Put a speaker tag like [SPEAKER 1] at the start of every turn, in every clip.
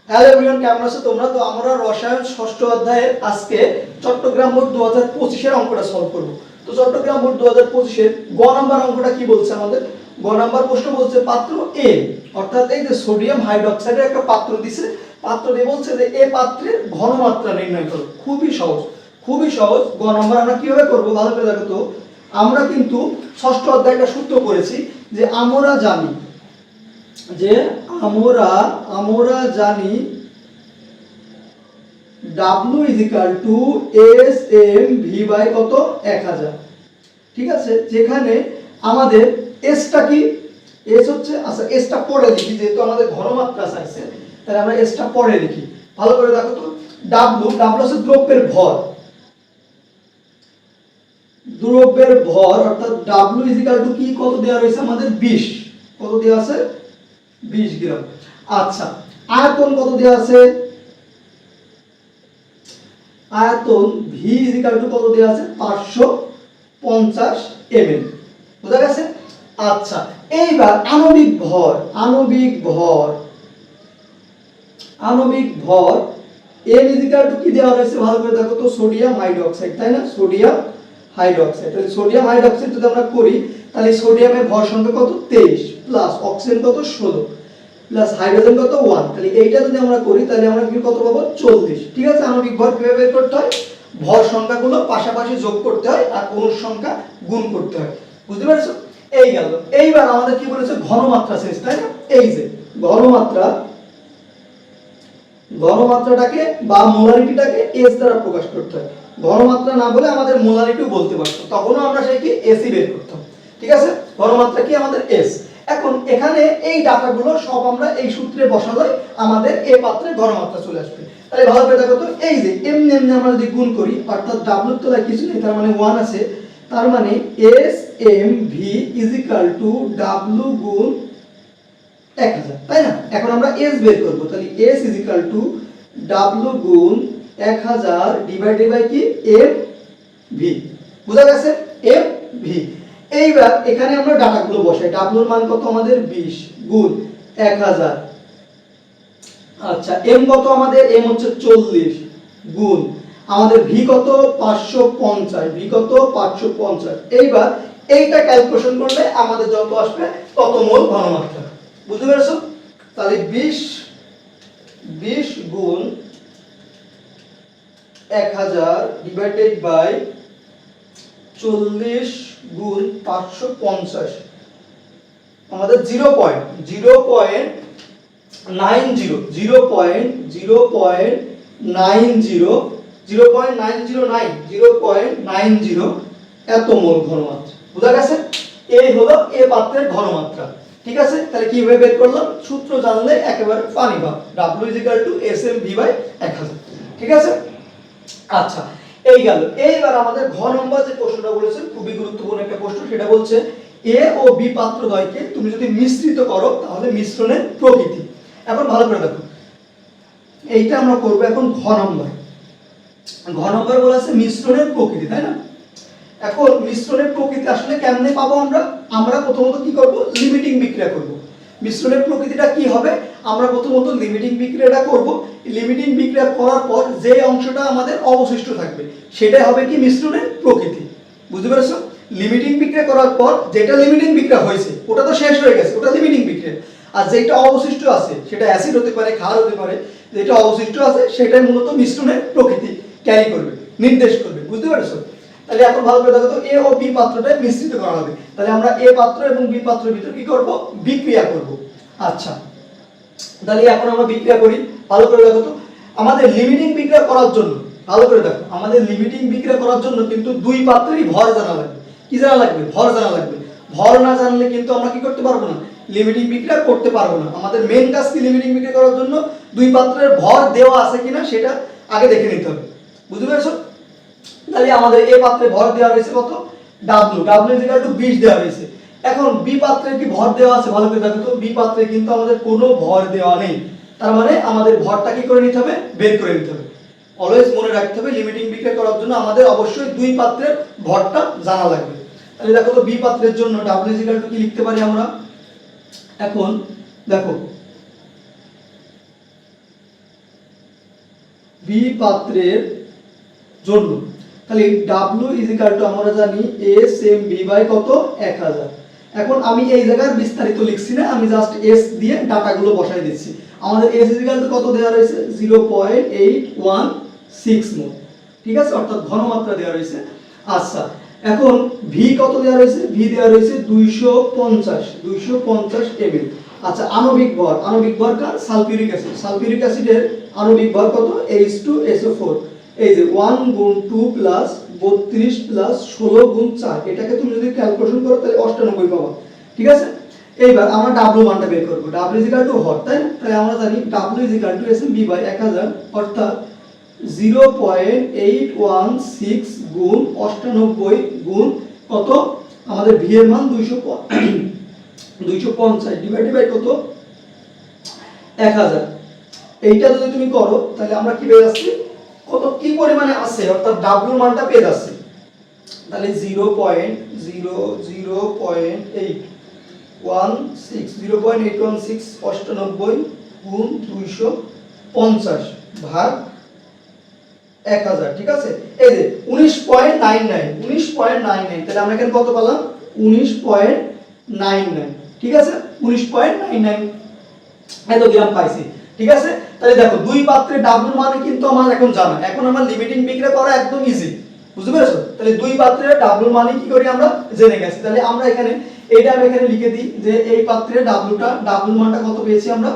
[SPEAKER 1] Hello everyone, কেমন আছো তোমরা? তো আমরা রসায়ন ষষ্ঠ অধ্যায়ের আজকে চট্টগ্রাম বোর্ড 2025 এর অঙ্কটা সলভ করব। তো চট্টগ্রাম বোর্ড 2025 এর গ নাম্বার অঙ্কটা কি বলছে আমাদের? গ নাম্বার প্রশ্ন বলছে পাত্র এ, অর্থাৎ এই যে সোডিয়াম হাইড্রোক্সাইডের একটা পাত্র দিছে, পাত্র দিয়ে বলছে যে এই পাত্রের ঘনমাত্রা নির্ণয় করো। খুবই সহজ, খুবই সহজ। গ নাম্বার আমরা কিভাবে করব ভালো করে দেখো তো। আমরা কিন্তু ষষ্ঠ অধ্যায়টা সূত্র করেছি যে আমরা জানি আমরা জানি W S M V by কত 1000। ঠিক আছে, যেখানে আমাদের S টা কি, S হচ্ছে, আচ্ছা S টা পরে লিখি যেহেতু আমাদের ঘনমাত্রা চাইছে, তাহলে আমরা S টা পরে লিখি। ভালো করে দেখো তো, W হচ্ছে দ্রব্যের ভর, অর্থাৎ W কি কত দেওয়া রয়েছে আমাদের 20, কত দেওয়া আছে 20 গ্রাম। আচ্ছা, আয়তন কত দেওয়া আছে? আয়তন V কত দেওয়া আছে 550 ml, বুঝা গেছে? আচ্ছা, এইবার আণবিক ভর M কি দেওয়া রয়েছে ভালো করে দেখো তো, সোডিয়াম হাইড্রোক্সাইড, তাই না? সোডিয়াম হাইড্রোক্সাইড, তাহলে সোডিয়াম হাইড্রোক্সাইড যদি আমরা করি তাহলে সোডিয়ামের ভর সংখ্যা কত 23 প্লাস অক্সিজেন কত 16 প্লাস হাইড্রোজেন কত 1, তাহলে এইটা যদি আমরা করি তাহলে আমরা কি কত পাবো 40। ঠিক আছে, আণবিক ভর কিভাবে বের করতে হয়? ভর সংখ্যাগুলো পাশাপাশি যোগ করতে হয় আর অণুর সংখ্যা গুণ করতে হয়, বুঝতে পেরেছো? এই গেল। এইবার আমাদের কি বলেছে ঘনমাত্রা শেষ, তাই না? এই যে ঘনমাত্রাটাকে বা মোলারিটিটাকে S দ্বারা প্রকাশ করতে হয়। ঘনমাত্রা না বলে আমাদের মোলারিটিও বলতে পারতো, তখনও আমরা সেই কি এসি বের করতাম। ঠিক আছে, ঘনমাত্রা কি আমাদের S। এখন এখানে এই ডাটাগুলো সব আমরা এই সূত্রে বসালে আমাদের এই পাত্রে ঘনমাত্রা চলে আসবে। তাহলে ভালো করে দেখো তো, এই যে এমনি আমরা যদি গুণ করি, অর্থাৎ W তলায় কিছু নেই, তার মানে 1 আছে, তার মানে SMV W গুণ 1000, তাই না? এখন আমরা S বের করব, তাহলে S W গুণ 1000 ডিভাইডেড বাই কি MV, বুঝা গেছে? MV। এইবার এখানে আমরা ডাটাগুলো বসাই। W এর মান কত আমাদের 20 গুণ 1000। আচ্ছা, M কত আমাদের? M হচ্ছে 40 গুণ আমাদের V কত 550, V কত 550। এইবার এইটা ক্যালকুলেশন করলে আমাদের যত আসবে তত মোল ঘনমাত্রা, বুঝতে পেরেছো? তাহলে 20 গুণ 1000 ডিভাইডেড বাই 40 গুণ 550 আমাদের 0.90 এত মোল ঘনমাত্রা, বুঝা গেছে? এই হলো এ পাত্রের ঘনমাত্রা। ঠিক আছে, তাহলে কিভাবে বের করলাম? সূত্র জানলে একেবারে পানি ভাব, W SMV বাই 1000। ঠিক আছে, আচ্ছা এই গেল। এইবার আমাদের ঘ নম্বর যে প্রশ্নটা বলেছে খুবই গুরুত্বপূর্ণ একটা প্রশ্ন, সেটা বলছে A ও B পাত্রদ্বয়কে তুমি যদি মিশ্রিত করো তাহলে মিশ্রণের প্রকৃতি। এখন ভালো করে দেখো, এইটা আমরা করব এখন ঘ নম্বর বলেছে মিশ্রণের প্রকৃতি, তাই না? এখন মিশ্রণের প্রকৃতি আসলে কেমনে পাবো আমরা প্রথমত কি করব? লিমিটিং বিক্রিয়া করব। মিশ্রণের প্রকৃতিটা কি হবে? আমরা প্রথমত লিমিটিং বিক্রিয়াটা করব। লিমিটিং বিক্রিয়া করার পর যে অংশটা আমাদের অবশিষ্ট থাকবে সেটাই হবে কি মিশ্রণের প্রকৃতি, বুঝতে পেরেছো? লিমিটিং বিক্রিয়া করার পর যেটা লিমিটিং বিক্রিয়া হয়েছে ওটা তো শেষ হয়ে গেছে, ওটা লিমিটিং বিক্রিয়া। আর যেটা অবশিষ্ট আছে সেটা অ্যাসিড হতে পারে, ক্ষার হতে পারে, যেটা অবশিষ্ট আছে সেটাই মূলত মিশ্রণের প্রকৃতি ক্যারি করবে, নির্দেশ করবে, বুঝতে পেরেছো? তাহলে এখন ভালো করে দেখো তো, A ও B পাত্রটা মিশ্রিত করা হবে। তাহলে আমরা A পাত্র এবং B পাত্রের ভিতর কি করব? বিক্রিয়া করব। আচ্ছা, তাহলে এখন আমরা বিক্রিয়া করি। ভালো করে দেখো তো, আমাদের লিমিটিং বিক্রিয়া করার জন্য, ভালো করে দেখো, আমাদের লিমিটিং বিক্রিয়া করার জন্য কিন্তু দুই পাত্রেরই ভর জানা লাগবে। কি জানা লাগবে? ভর জানা লাগবে। ভর না জানলে কিন্তু আমরা কি করতে পারবো না? লিমিটিং বিক্রিয়া করতে পারবো না। আমাদের মেইন কাজ কি লিমিটিং বিক্রিয়া করার জন্য? দুই পাত্রের ভর দেওয়া আছে কিনা সেটা আগে দেখে নিতে হবে, বুঝতে পেরেছো? তাহলে আমাদের এ পাত্রে ভর দেওয়া রয়েছে কত? W 20 দেওয়া রয়েছে। এখন বি পাত্রে কি ভর দেওয়া আছে? ভালো করে দেখো তো, বি পাত্রে কিন্তু আমাদের কোনো ভর দেওয়া নেই। তার মানে আমাদের ভরটা কি করে নিতে হবে? বের করে নিতে হবে। অলওয়েজ মনে রাখতে হবে লিমিটিং বিক্রিয়া করার জন্য আমাদের অবশ্যই দুই পাত্রের ভরটা জানা লাগবে। তাহলে দেখো তো, বি পাত্রের জন্য W কি লিখতে পারি আমরা? এখন দেখো বি পাত্রের জন্য, তাহলে ডাব্লিউ ইজিক্যাল টু আমরা জানি এস এম বি বাই কত 1000। এখন আমি এই জায়গার বিস্তারিত লিখছি না, আমি জাস্ট এস দিয়ে ডাটাগুলো বসাই দিচ্ছি। আমাদের এস ইজিক্যাল টু কত দেওয়া রয়েছে 0.816 মোল, ঠিক আছে, অর্থাৎ ঘনমাত্রা দেওয়া রয়েছে। আচ্ছা এখন ভি কত দেওয়া রয়েছে, ভি দেওয়া রয়েছে 250 ml। আচ্ছা আণবিক ভর কার, সালফিউরিক অ্যাসিডের আণবিক ভর কত H2SO4, এই যে 1 গুণ 2 প্লাস 32 প্লাস 16 গুণ 4, এটাকে তুমি যদি ক্যালকুলেশন করো তাহলে 98 পাবা, ঠিক আছে। এইবার আমরা ডাব্লিউ মানটা বের করব, W is equal to hot, তাই না, তাহলে আমরা জানি W is equal to SMB by 1000, অর্থাৎ 0.816 গুণ 98 গুণ কত, আমাদের ভি এর মান 250 ডিভাইডেড বাই কত 1000। এইটা যদি তুমি করো তাহলে আমরা কি পেয়ে যাচ্ছি, কত কি পরিমাণে আছে, অর্থাৎ ডাব্লিউ মানটা পেয়ে যাচ্ছি। তাহলে 0.816 98 গুণ 250 ভাগ 1000, ঠিক আছে। এই যে 19.99, তাহলে আমরা এখানে কত পেলাম 19.99, ঠিক আছে, 19.99 এত গ্রাম পাইছি, ঠিক আছে। তাহলে দেখো দুই পাত্রে ডাব্লিউ মানে কিন্তু আমার এখন জানা, এখন আমার লিমিটিং বিক্রিয়া করা একদম ইজি, বুঝতে পেরেছো। তাহলে দুই পাত্রে ডাব্লিউ মানে কি করি আমরা জেনে গেছি, তাহলে আমরা এখানে এইটা আমি এখানে লিখে দিই যে এই পাত্রে ডাব্লিউ মানটা কত পেয়েছি আমরা,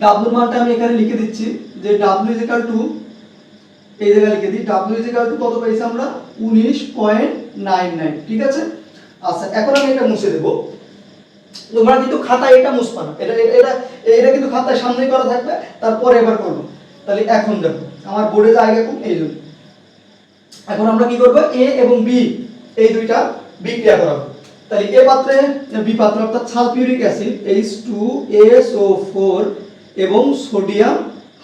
[SPEAKER 1] ডাব্লিউ মানটা আমি এখানে লিখে দিচ্ছি যে ডাব্লিউ ইজ ইকুয়াল টু, এই জায়গায় লিখে দিই ডাব্লিউ ইজ ইকুয়াল টু কত পেয়েছি আমরা 19.99, ঠিক আছে। আচ্ছা এখন আমি এটা মুছে দেব, তোমরা কিন্তু খাতায় এটা মুছবা না, এটা কিন্তু খাতায় সামনে করা থাকবে, তারপরে এবার করব। তাহলে এখন দেখো আমার বোর্ডে জায়গা কম, এই জন্য এখন আমরা কি করব, এ এবং বি এই দুইটা বিক্রিয়া করাবো। তাহলে এ পাত্রে বি পাত্রে অর্থাৎ সালফিউরিক অ্যাসিড H2SO4 এবং সোডিয়াম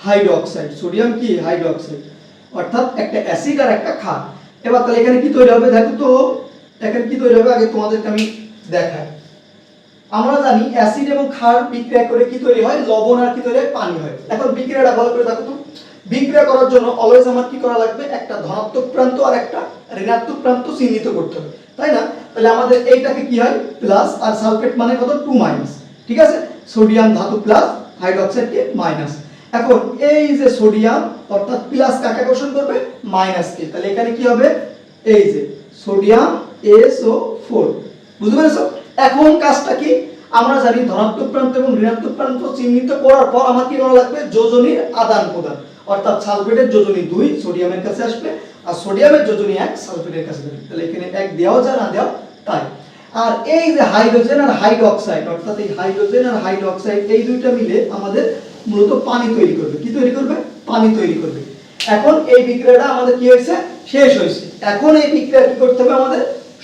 [SPEAKER 1] হাইড্রোক্সাইড, সোডিয়াম কি হাইড্রোক্সাইড, অর্থাৎ একটা অ্যাসিড আর একটা ক্ষার। এবার তাহলে এখানে কি তৈরি হবে দেখো তো, এখানে কি তৈরি হবে আগে তোমাদেরকে আমি দেখাই। আমরা জানি অ্যাসিড এবং ক্ষার বিক্রিয়া করে কি তৈরি হয়, লবণ আর কি তৈরি হয়, পানি হয়। এখন বিক্রিয়াটা ভালো করে দেখো তো, বিক্রিয়া করার জন্য অলওয়েজ আমার কি করা লাগবে, একটা ধনাত্মক প্রান্ত আর একটা ঋণাত্মক প্রান্ত চিহ্নিত করতে হবে, তাই না। তাহলে আমাদের এইটাকে কি হয় প্লাস, আর সালফেট মানে কত 2 মাইনাস, ঠিক আছে, সোডিয়াম ধাতু প্লাস হাইড্রোক্সাইড কে মাইনাস। এখন এই যে সোডিয়াম অর্থাৎ প্লাস কাকে আকর্ষণ করবে, মাইনাস কে, তাহলে এখানে কি হবে এই যে সোডিয়াম SO4, বুঝতে পেরেছো। এখন কাজটা কি, আমরা জানি ধনাত্মক প্রান্ত এবং ঋণাত্মক প্রান্ত চিহ্নিত করার পর আমার কি করা লাগবে, যোজনীর আদান প্রদান, অর্থাৎ সালফেটের যোজনী 2 সোডিয়ামের কাছে আসবে আর সোডিয়ামের যোজনী 1 সালফেটের কাছে আসবে। তাহলে এখানে 1 দেওয়া যায় না দেওয়া তাই। আর এই যে হাইড্রোজেন আর হাইড্রোক্সাইড, অর্থাৎ এই হাইড্রোজেন আর হাইড্রোক্সাইড এই দুইটা মিলে আমাদের মূলত পানি তৈরি করবে, কি তৈরি করবে, পানি তৈরি করবে। এখন এই বিক্রিয়াটা আমাদের কি হয়েছে, শেষ হয়েছে। এখন এই বিক্রিয়া কি করতে হবে, আমাদের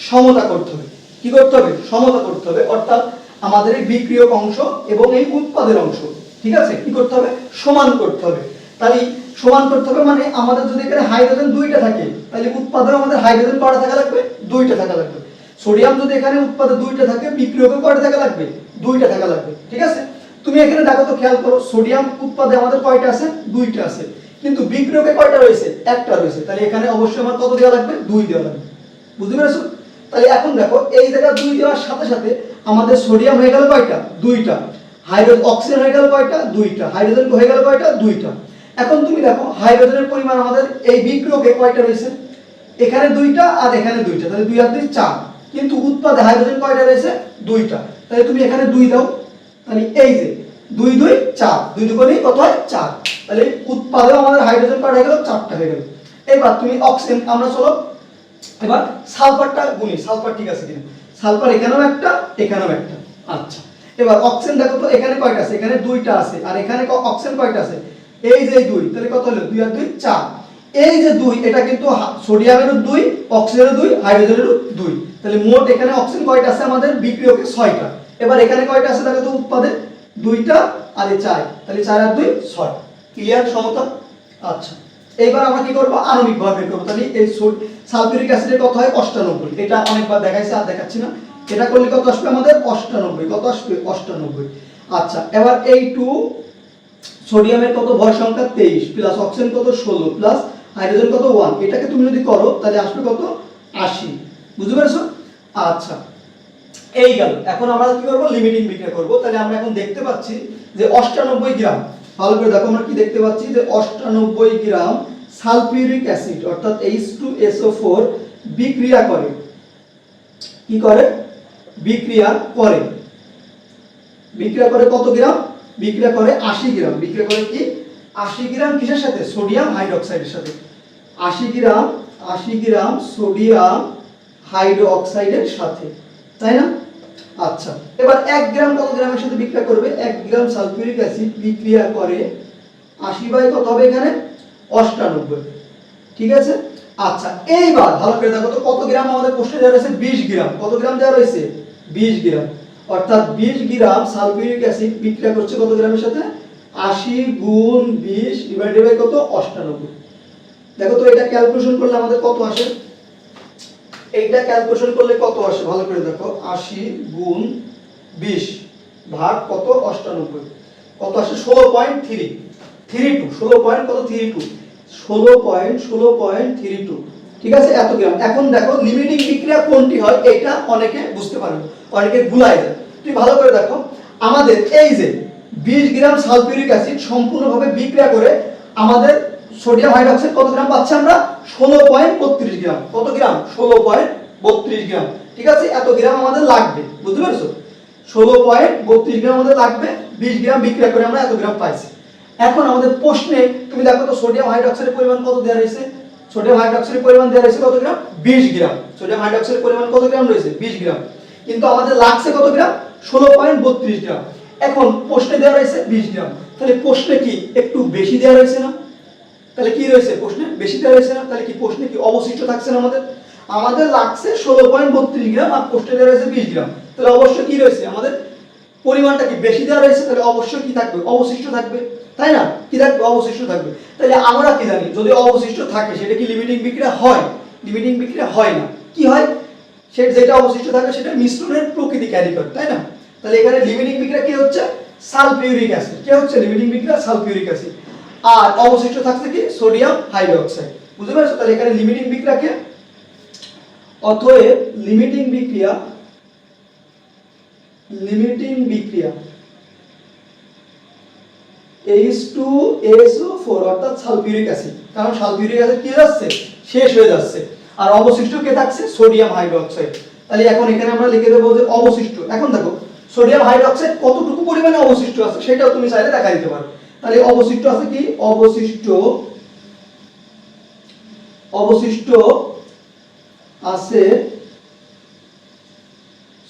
[SPEAKER 1] সমতা করতে হবে, কি করতে হবে, সমতা করতে হবে, অর্থাৎ আমাদের এই বিক্রিয়ক অংশ এবং এই উৎপাদের অংশ, ঠিক আছে, কি করতে হবে, সমান করতে হবে। তাহলে সমান করতে হবে মানে আমাদের যদি এখানে হাইড্রোজেন 2টা থাকে তাহলে উৎপাদে আমাদের হাইড্রোজেন কয়টা থাকা লাগবে, 2টা থাকা লাগবে। সোডিয়াম যদি এখানে উৎপাদে 2টা থাকে বিক্রিয়কে কয়টা থাকা লাগবে, 2টা থাকা লাগবে, ঠিক আছে। তুমি এখানে দেখো তো, খেয়াল করো, সোডিয়াম উৎপাদে আমাদের কয়টা আছে, 2টা আছে, কিন্তু বিক্রিয়কে কয়টা রয়েছে, একটা রয়েছে, তাহলে এখানে অবশ্যই আমার কত দেওয়া লাগবে, 2 দেওয়া লাগবে, বুঝতে পেরেছো। তাহলে এখন দেখো এই জায়গা 2 দেওয়ার সাথে সাথে আমাদের সোডিয়াম হয়ে গেল কয়টা, 2টা, হাইড্রোজেন অক্সিজেন হয়ে গেল কয়টা, 2টা, হাইড্রোজেন হয়ে গেল কয়টা, 2টা। এখন তুমি দেখো হাইড্রোজেনের পরিমাণ আমাদের এই বিক্রিয়কে কয়টা রয়েছে, এখানে 2টা আর এখানে 2টা, তাহলে 2 আর 2 4, কিন্তু উৎপাদে হাইড্রোজেন কয়টা রয়েছে, 2টা, তাহলে তুমি এখানে 2 দাও, তাহলে এই যে 2 2 4, 2 দুগুণে কত হয় 4, তাহলে উৎপাদে আমাদের হাইড্রোজেন কয়টা হয়ে গেল, 4টা হয়ে গেল। এবার তুমি অক্সিজেন, আমরা চলো এবার সালফারটা গুনি, সালফার ঠিক আছে কিনা, সালফার এখানেও একটা এখানেও একটা, আচ্ছা। এবার অক্সিজেন দেখো তো এখানে কয়টা আছে, এখানে 2টা আছে, আর এখানে অক্সিজেন কয়টা আছে, এই যে 2, তাহলে কত হলো 2 আর 2 4, এই যে 2 এটা কিন্তু সোডিয়ামেরও 2, অক্সিজেনেরও 2, হাইড্রোজেনেরও 2, তাহলে মোট এখানে অক্সিজেন কয়টা আছে আমাদের বিক্রিয়কে 6টা। এবার এখানে কয়টা আছে দেখো তো উৎপাদে, 2টা আর 4, তাহলে 4 আর 2 6, ক্লিয়ার, সমতা। আচ্ছা এইবার আমরা কি করব, আণবিক ভর বের করব। তাহলে এই সালফিউরিক অ্যাসিডের কত হয় 98, এটা অনেকবার দেখাইছি আর দেখাচ্ছি না, এটা করলে কত আসবে আমাদের 98, কত আসবে 98। আচ্ছা এবার এই 2 সোডিয়ামের কত ভর সংখ্যা 23 প্লাস অক্সিজেন কত 16 প্লাস হাইড্রোজেন কত 1, এটাকে তুমি যদি করো তাহলে আসবে কত 80। বুঝতে পেরেছো? আচ্ছা, এই গেল। এখন আমরা কি করব, লিমিটিং বিক্রিয়া করব। তাহলে আমরা এখন দেখতে পাচ্ছি যে 98 গ্রাম, ভালো করে দেখো আমরা কি দেখতে পাচ্ছি যে 98 গ্রাম সালফিউরিক অ্যাসিড অর্থাৎ H2SO4 বিক্রিয়া করে, কি করে, বিক্রিয়া করে, বিক্রিয়া করে কত গ্রাম, বিক্রিয়া করে 80 গ্রাম, বিক্রিয়া করে কি 80 গ্রাম কিসের সাথে, সোডিয়াম হাইড্রোক্সাইডের সাথে, 80 গ্রাম সোডিয়াম হাইড্রোক্সাইডের সাথে, তাই না? আচ্ছা, এবার 1 গ্রাম কত গ্রামের সাথে বিক্রিয়া করবে, 1 গ্রাম সালফিউরিক অ্যাসিড বিক্রিয়া করে 80 বাই কত হবে এখানে 98, ঠিক আছে? আচ্ছা, এইবার ভালো করে দেখো তো কত গ্রাম আমাদের প্রশ্নে দেওয়া রয়েছে 20 গ্রাম, কত গ্রাম দেওয়া রয়েছে 20 গ্রাম, অর্থাৎ 20 গ্রাম সালফিউরিক অ্যাসিড বিক্রিয়া করছে কত গ্রামের সাথে 80 গুণ 20 ডিভাইডেড বাই কত 98। দেখো তো এটা ক্যালকুলেশন করলে আমাদের কত আসে, এইটা ক্যালকুলেশন করলে কত আসে ভালো করে দেখো, 80 গুণ 20 ভাগ কত 98, কত আসে 16.32, 16.32, ঠিক আছে? এত গ্রাম। এখন দেখো লিমিটিং বিক্রিয়া কোনটি হয় এটা অনেকে বুঝতে পারে না, অনেকে ভুলাই যায়। তুই ভালো করে দেখো, আমাদের এই যে 20 গ্রাম সালফিউরিক অ্যাসিড সম্পূর্ণভাবে বিক্রিয়া করে আমাদের সোডিয়াম হাইড্রোক্সাইড কত গ্রাম পাচ্ছি আমরা 16.32 গ্রাম, কত গ্রাম 16.32 গ্রাম, ঠিক আছে? এত গ্রাম আমাদের লাগবে, বুঝতে পেরেছো? 16.32 গ্রাম আমাদের লাগবে, 20 গ্রাম বিক্রিয়া করে আমরা এত গ্রাম পাইছি। এখন আমাদের প্রশ্নে তুমি দেখো তো সোডিয়াম হাইড্রোক্সাইডের পরিমাণ কত দেওয়া রয়েছে, সোডিয়াম হাইড্রোক্সাইডের পরিমাণ দেওয়া রয়েছে কত গ্রাম 20 গ্রাম, সোডিয়াম হাইড্রোক্সাইডের পরিমাণ কত গ্রাম রয়েছে 20 গ্রাম, কিন্তু আমাদের লাগছে কত গ্রাম 16.32 গ্রাম। এখন প্রশ্নে দেওয়া রয়েছে 20 গ্রাম, তাহলে প্রশ্নে কি একটু বেশি দেওয়া রয়েছে না, তাহলে কি রয়েছে প্রশ্নে বেশি দেওয়া রয়েছে না, তাহলে কি প্রশ্নে কি অবশিষ্ট থাকছে না, আমাদের লাগছে 16.32 গ্রাম আর প্রশ্নে দেওয়া রয়েছে 20 গ্রাম, তাহলে অবশ্যই কি রয়েছে আমাদের পরিমাণটা কি বেশি দেওয়া রয়েছে, তাহলে অবশ্যই কি থাকবে অবশিষ্ট থাকবে, তাই না? কি থাকবে অবশিষ্ট থাকবে। তাহলে আমরা কি জানি যদি অবশিষ্ট থাকে সেটা কি লিমিটিং বিক্রিয়া হয়, লিমিটিং বিক্রিয়া হয় না, কি হয় সেটা যেটা অবশিষ্ট থাকে সেটা মিশ্রণের প্রকৃতি ক্যারি করে, তাই না? তাহলে এখানে লিমিটিং বিক্রিয়া কি হচ্ছে সালফিউরিক অ্যাসিড, কি হচ্ছে লিমিটিং বিক্রিয়া সালফিউরিক অ্যাসিড, আর অবশিষ্ট থাকছে কি সোডিয়াম হাইড্রোক্সাইড, বুঝতে পারছো? তাহলে এখানে লিমিটিং বিক্রিয়াকে, অতএব লিমিটিং বিক্রিয়া H2SO4 অর্থাৎ সালফিউরিক অ্যাসিড, কারণ সালফিউরিক অ্যাসিড কি যাচ্ছে শেষ হয়ে যাচ্ছে, আর অবশিষ্ট কে থাকছে সোডিয়াম হাইড্রোক্সাইড। তাহলে এখন এখানে আমরা লিখে দেবো যে অবশিষ্ট, এখন দেখো সোডিয়াম হাইড্রোক্সাইড কতটুকু পরিমাণে অবশিষ্ট আছে সেটাও তুমি চাইলে দেখা দিতে পারো। তাহলে অবশিষ্ট আছে কি অবশিষ্ট আছে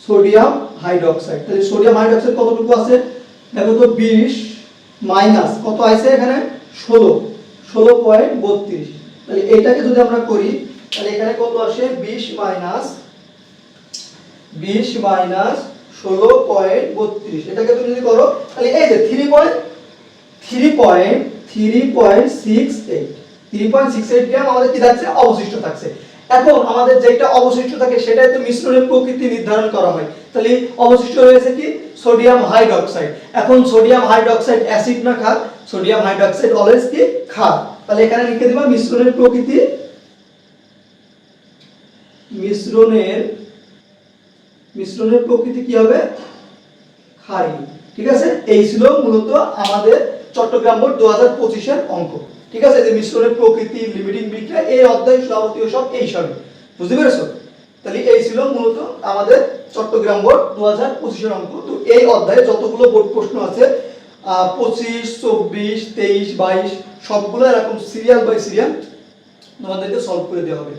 [SPEAKER 1] সোডিয়াম হাইড্রোক্সাইড। তাহলে সোডিয়াম হাইড্রোক্সাইড কতটুকু আছে দেখো তো 20 মাইনাস কত আছে এখানে 16.32, তাহলে এটাকে যদি আমরা করি তাহলে এখানে কত আসে 20 মাইনাস 16.32, এটাকে তুমি যদি করো তাহলে এই যে 3.68 গ্রাম আমাদের কি থাকছে অবশিষ্ট থাকছে। এখন আমাদের যেটা অবশিষ্ট থাকে সেটাই তো মিশ্রণের প্রকৃতি নির্ধারণ করা হয়, তাহলে অবশিষ্ট রয়েছে কি সোডিয়াম হাইড্রোক্সাইড। এখন সোডিয়াম হাইড্রোক্সাইড অ্যাসিড না ক্ষার, সোডিয়াম হাইড্রোক্সাইড অলওয়েজ কি ক্ষার, তাহলে এখানে লিখে দিবা মিশ্রণের প্রকৃতি, মিশ্রণের প্রকৃতি কি হবে ক্ষারীয়, ঠিক আছে? এই ছিল মূলত আমাদের চট্টগ্রাম বোর্ড 2025 এর অঙ্ক, ঠিক আছে? যে মিশ্রণের প্রকৃতি, লিমিটিং বিক্রিয়া, এই অধ্যায় যাবতীয় সব এই সবে, বুঝতে পেরেছো? তাহলে এই ছিল মূলত আমাদের চট্টগ্রাম বোর্ড 2025 এর অঙ্ক। তো এই অধ্যায়ে যতগুলো বোর্ড প্রশ্ন আছে 25, 24, 23, 22 সবগুলো এরকম সিরিয়াল বাই সিরিয়াল তোমাদেরকে সলভ করে দেওয়া হবে।